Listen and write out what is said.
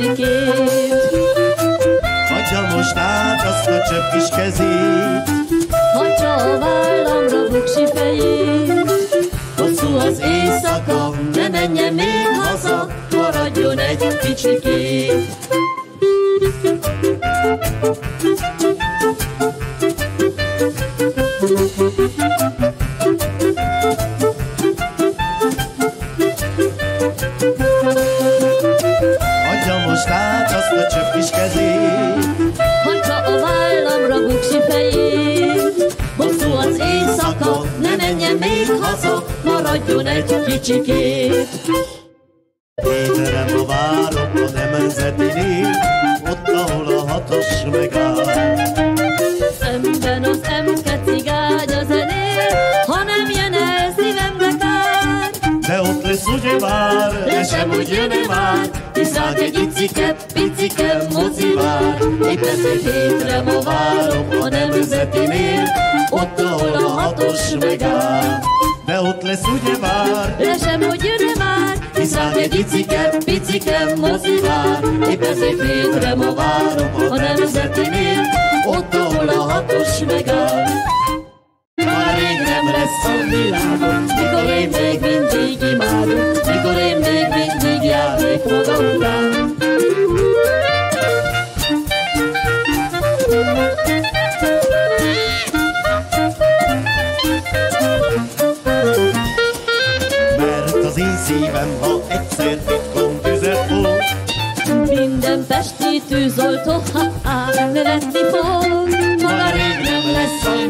picikét. Adja most át azt a csöpp kis kezét, hagyja a vállamra buksi fejét. hosszú az éjszaka, ne menjen még haza, maradjon egy kicsikét. Adja most át azt a csöpp kis kezét, hagyja a vállamra buksi fejét. hosszú az éjszaka, ne menjen még haza, maradjon egy kicsikét. Péterem, a várok a nemzetinél, ott, ahol a hatos megáll. Szemben az emke cigány a zenél, ha nem jön el szívembe kár. De ott lesz ugye vár, de sem úgy jön-e már, hisz ránk egy picike mozi vár. Épp ezért hétre ma várom a nemzetinél, ott, ahol a hatos megáll. De ott lesz ugye vár, De sem hogy jön-e már, hisz ránk egy picike mozi vár. Épp ezért hétre ma várom a nemzetinél, ott, ahol a hatos megáll. Már rég nem lesz a világon, mikor én még mindig imádom, mikor én még mindig járnék maga után. Mert az én szívem, ha egyszer titkon tüzet fog, minden pesti tűzoltó, ha-ha, nevetni fog. már rég nem lesz a